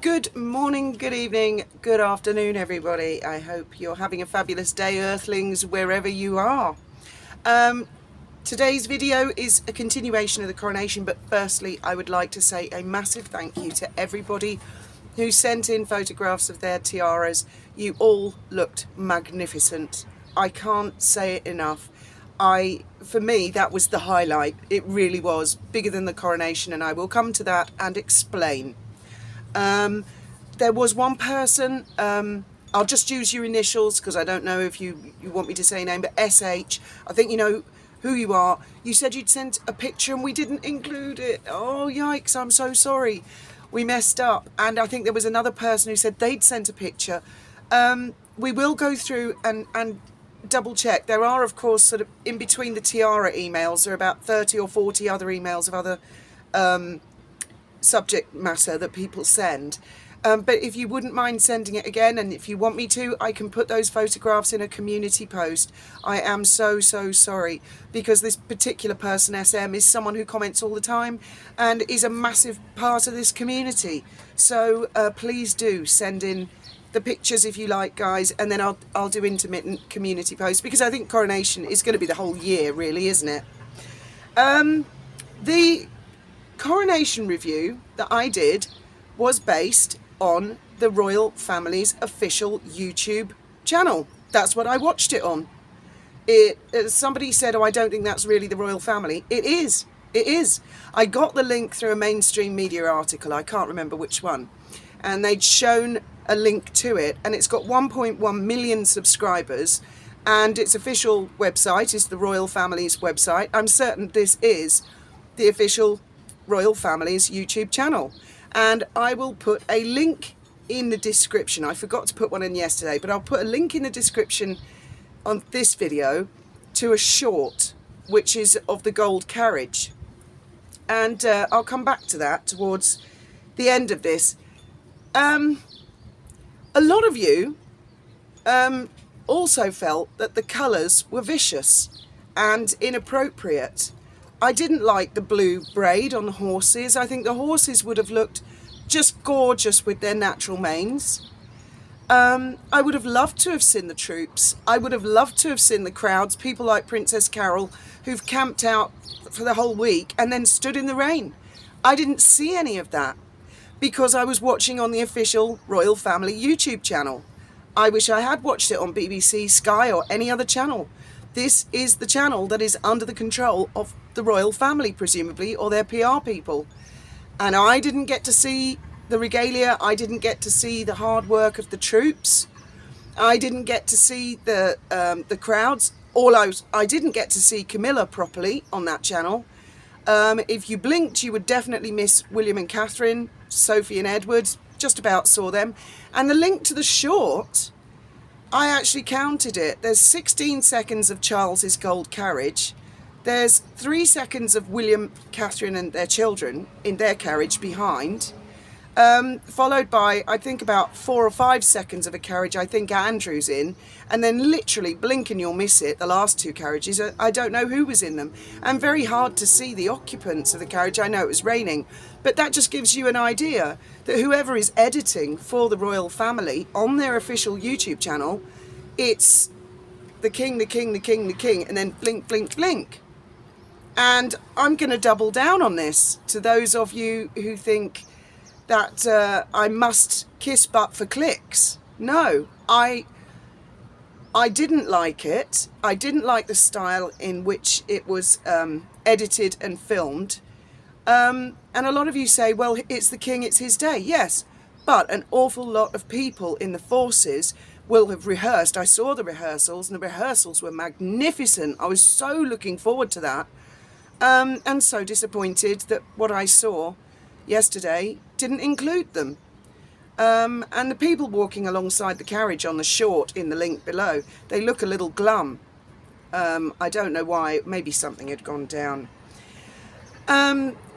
Good morning, good evening, good afternoon, everybody. I hope you're having a fabulous day, Earthlings, wherever you are. Today's video is a continuation of the coronation, but firstly, I would like to say a massive thank you to everybody who sent in photographs of their tiaras. You all looked magnificent. I can't say it enough. For me, that was the highlight. It really was bigger than the coronation, and I will come to that and explain. There was one person, I'll just use your initials because I don't know if you want me to say a name, but SH, I think you know who you are. You said you'd sent a picture and we didn't include it. Oh, yikes, I'm so sorry. We messed up. And I think there was another person who said they'd sent a picture. We will go through and double check. There are, of course, sort of in between the tiara emails, there are about 30 or 40 other emails of other subject matter that people send. But if you wouldn't mind sending it again, and if you want me to, I can put those photographs in a community post. I am so sorry, because this particular person, SM, is someone who comments all the time and is a massive part of this community. So please do send in the pictures if you like, guys, and then I'll do intermittent community posts, because I think coronation is going to be the whole year, really, isn't it? The coronation review that I did was based on the royal family's official YouTube channel. That's what I watched it on. Somebody said, oh, I don't think that's really the royal family. It is. It is. I got the link through a mainstream media article. I can't remember which one. And they'd shown a link to it, and it's got 1.1 million subscribers, and its official website is the royal family's website. I'm certain this is the official royal family's YouTube channel, and I will put a link in the description. I forgot to put one in yesterday, but I'll put a link in the description on this video to a short which is of the gold carriage, and I'll come back to that towards the end of this. A lot of you also felt that the colours were vicious and inappropriate. I didn't like the blue braid on the horses. I think the horses would have looked just gorgeous with their natural manes. I would have loved to have seen the troops. I would have loved to have seen the crowds, people like Princess Carol, who've camped out for the whole week and then stood in the rain. I didn't see any of that because I was watching on the official royal family YouTube channel. I wish I had watched it on BBC, Sky, or any other channel. This is the channel that is under the control of the royal family, presumably, or their PR people. And I didn't get to see the regalia. I didn't get to see the hard work of the troops. I didn't get to see the crowds. I didn't get to see Camilla properly on that channel. If you blinked, you would definitely miss William and Catherine, Sophie and Edward. Just about saw them. And the link to the short, I actually counted it. There's 16 seconds of Charles's gold carriage. There's 3 seconds of William, Catherine and their children in their carriage behind. Followed by, I think, about 4 or 5 seconds of a carriage I think Andrew's in. And then literally, blink and you'll miss it, the last 2 carriages, I don't know who was in them. And very hard to see the occupants of the carriage. I know it was raining. But that just gives you an idea that whoever is editing for the royal family on their official YouTube channel, it's the king, the king, the king, the king, and then blink, blink, blink. And I'm going to double down on this to those of you who think that I must kiss butt for clicks. No, I didn't like it. I didn't like the style in which it was edited and filmed. And a lot of you say, well, it's the king, it's his day. Yes, but an awful lot of people in the forces will have rehearsed. I saw the rehearsals, and the rehearsals were magnificent. I was so looking forward to that. And so disappointed that what I saw yesterday didn't include them. And the people walking alongside the carriage on the short in the link below, they look a little glum. I don't know why. Maybe something had gone down.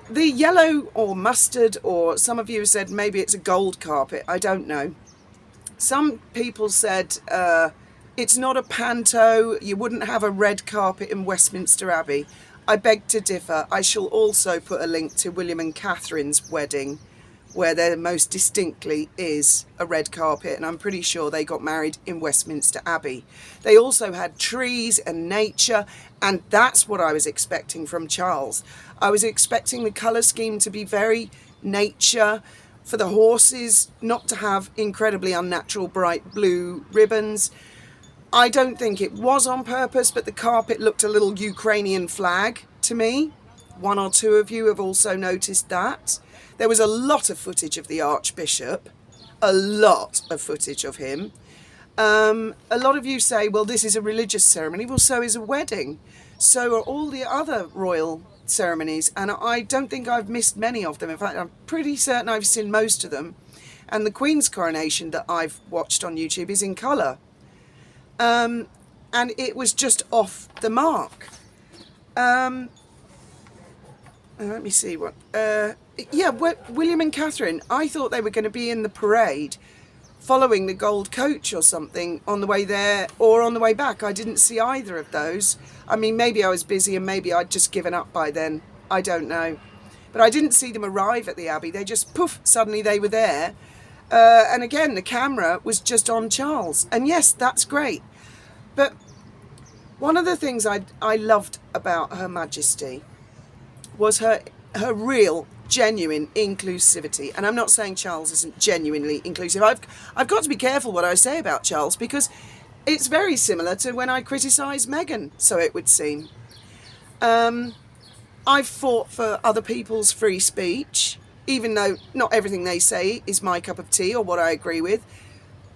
The yellow or mustard, or some of you said maybe it's a gold carpet. I don't know. Some people said it's not a panto. You wouldn't have a red carpet in Westminster Abbey. I beg to differ. I shall also put a link to William and Catherine's wedding, where there most distinctly is a red carpet, and I'm pretty sure they got married in Westminster Abbey. They also had trees and nature, and that's what I was expecting from Charles. I was expecting the colour scheme to be very nature, for the horses not to have incredibly unnatural bright blue ribbons. I don't think it was on purpose, but the carpet looked a little Ukrainian flag to me. One or two of you have also noticed that. There was a lot of footage of the Archbishop, a lot of footage of him. A lot of you say, well, this is a religious ceremony. Well, so is a wedding. So are all the other royal ceremonies, and I don't think I've missed many of them. In fact, I'm pretty certain I've seen most of them. And the Queen's coronation that I've watched on YouTube is in colour. And it was just off the mark. Let me see what... yeah, William and Catherine, I thought they were going to be in the parade following the gold coach or something on the way there or on the way back. I didn't see either of those. I mean, maybe I was busy and maybe I'd just given up by then. I don't know. But I didn't see them arrive at the Abbey. They just, poof, suddenly they were there. And again, the camera was just on Charles. And yes, that's great. But one of the things I loved about Her Majesty was her real, genuine inclusivity. And I'm not saying Charles isn't genuinely inclusive. I've got to be careful what I say about Charles, because it's very similar to when I criticise Meghan, so it would seem. I've fought for other people's free speech, even though not everything they say is my cup of tea or what I agree with,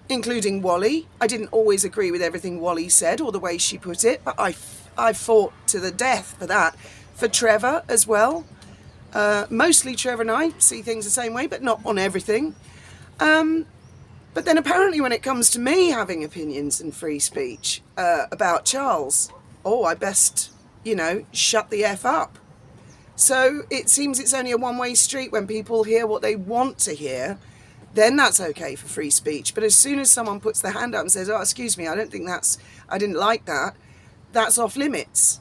including Wally. I didn't always agree with everything Wally said or the way she put it, but I fought to the death for that. For Trevor as well. Mostly Trevor and I see things the same way, but not on everything. But then apparently when it comes to me having opinions and free speech about Charles, oh, I best, shut the F up. So it seems it's only a one-way street. When people hear what they want to hear, then that's okay for free speech. But as soon as someone puts their hand up and says, oh, excuse me, I didn't like that, that's off limits.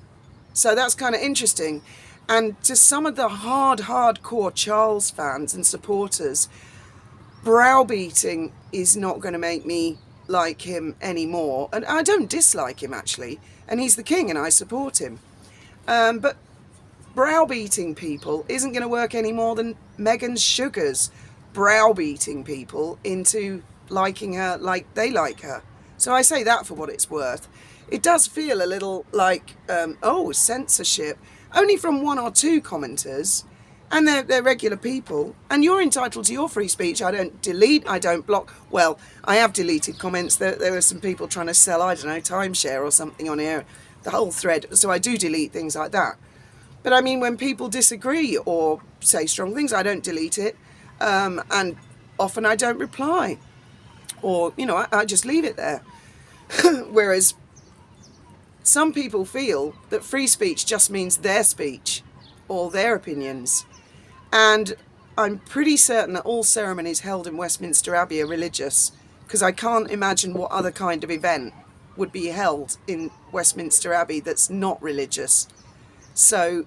So that's kind of interesting. And to some of the hardcore Charles fans and supporters, browbeating is not going to make me like him anymore. And I don't dislike him, actually. And he's the king and I support him. But browbeating people isn't going to work any more than Meghan's sugars browbeating people into liking her like they like her. So I say that for what it's worth. It does feel a little like, censorship, only from one or two commenters, and they're regular people, and you're entitled to your free speech. I don't delete, I don't block. Well, I have deleted comments. There were some people trying to sell, I don't know, timeshare or something on here, the whole thread, so I do delete things like that. But I mean, when people disagree or say strong things, I don't delete it, and often I don't reply, or, I just leave it there. Whereas some people feel that free speech just means their speech or their opinions. And I'm pretty certain that all ceremonies held in Westminster Abbey are religious, because I can't imagine what other kind of event would be held in Westminster Abbey that's not religious. So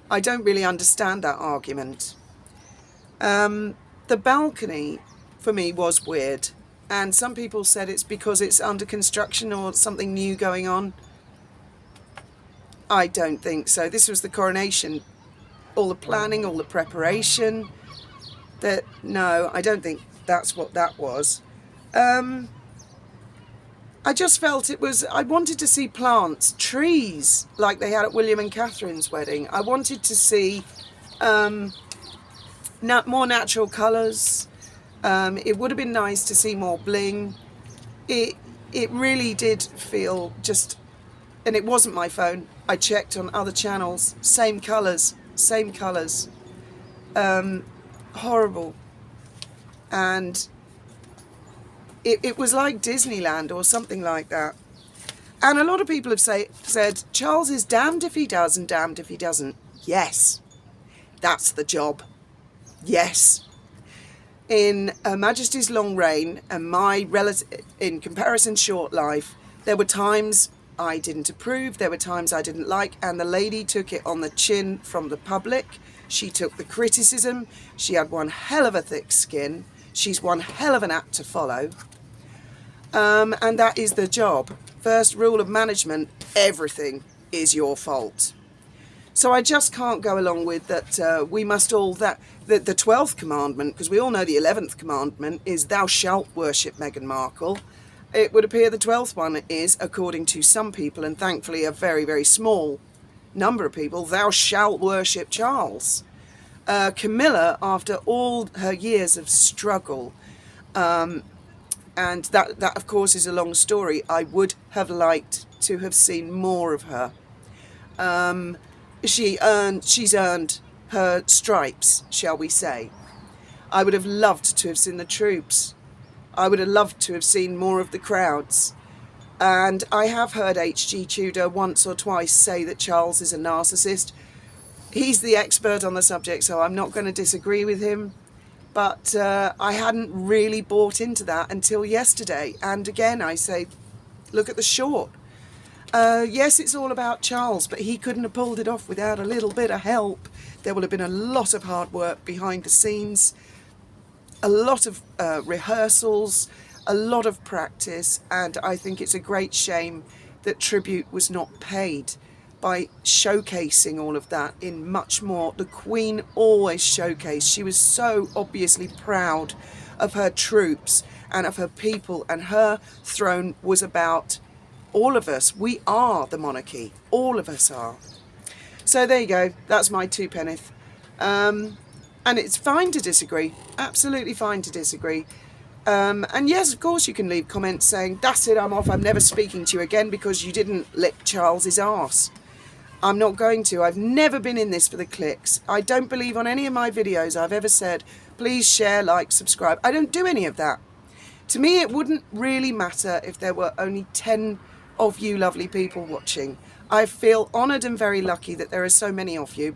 I don't really understand that argument. The balcony for me was weird. And some people said it's because it's under construction or something new going on. I don't think so. This was the coronation. All the planning, all the preparation. No, I don't think that's what that was. I just felt I wanted to see plants, trees, like they had at William and Catherine's wedding. I wanted to see more natural colours. It would have been nice to see more bling. It really did feel just, and it wasn't my phone. I checked on other channels, same colours. Horrible. And it was like Disneyland or something like that. And a lot of people have said, Charles is damned if he does and damned if he doesn't. Yes, that's the job. Yes. In Her Majesty's long reign and my in comparison short life, there were times I didn't approve, there were times I didn't like, and the lady took it on the chin from the public. She took the criticism. She had one hell of a thick skin. She's one hell of an act to follow. And that is the job. First rule of management, everything is your fault. So I just can't go along with that we must all, the 12th commandment, because we all know the 11th commandment is thou shalt worship Meghan Markle. It would appear the 12th one is, according to some people, and thankfully a very, very small number of people, thou shalt worship Charles. Camilla, after all her years of struggle, and that of course is a long story, I would have liked to have seen more of her. She's earned her stripes, shall we say. I would have loved to have seen the troops. I would have loved to have seen more of the crowds. And I have heard H.G. Tudor once or twice say that Charles is a narcissist. He's the expert on the subject, so I'm not going to disagree with him. But I hadn't really bought into that until yesterday. And again, I say, look at the short. Yes, it's all about Charles, but he couldn't have pulled it off without a little bit of help. There will have been a lot of hard work behind the scenes, a lot of rehearsals, a lot of practice, and I think it's a great shame that tribute was not paid by showcasing all of that in much more. The Queen always showcased. She was so obviously proud of her troops and of her people, and her throne was about all of us. We are the monarchy. All of us are. So there you go. That's my two penneth. And it's fine to disagree. Absolutely fine to disagree. And yes, of course, you can leave comments saying, that's it, I'm off. I'm never speaking to you again because you didn't lick Charles's arse. I'm not going to. I've never been in this for the clicks. I don't believe on any of my videos I've ever said, please share, like, subscribe. I don't do any of that. To me, it wouldn't really matter if there were only 10 of you lovely people watching. I feel honoured and very lucky that there are so many of you,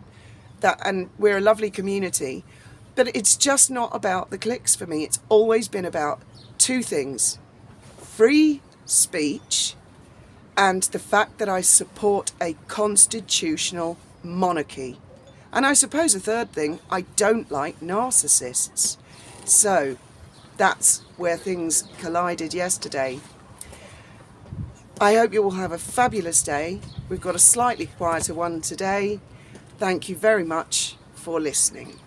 and we're a lovely community. But it's just not about the clicks for me. It's always been about two things: free speech and the fact that I support a constitutional monarchy. And I suppose a third thing, I don't like narcissists. So that's where things collided yesterday. I hope you all have a fabulous day. We've got a slightly quieter one today. Thank you very much for listening.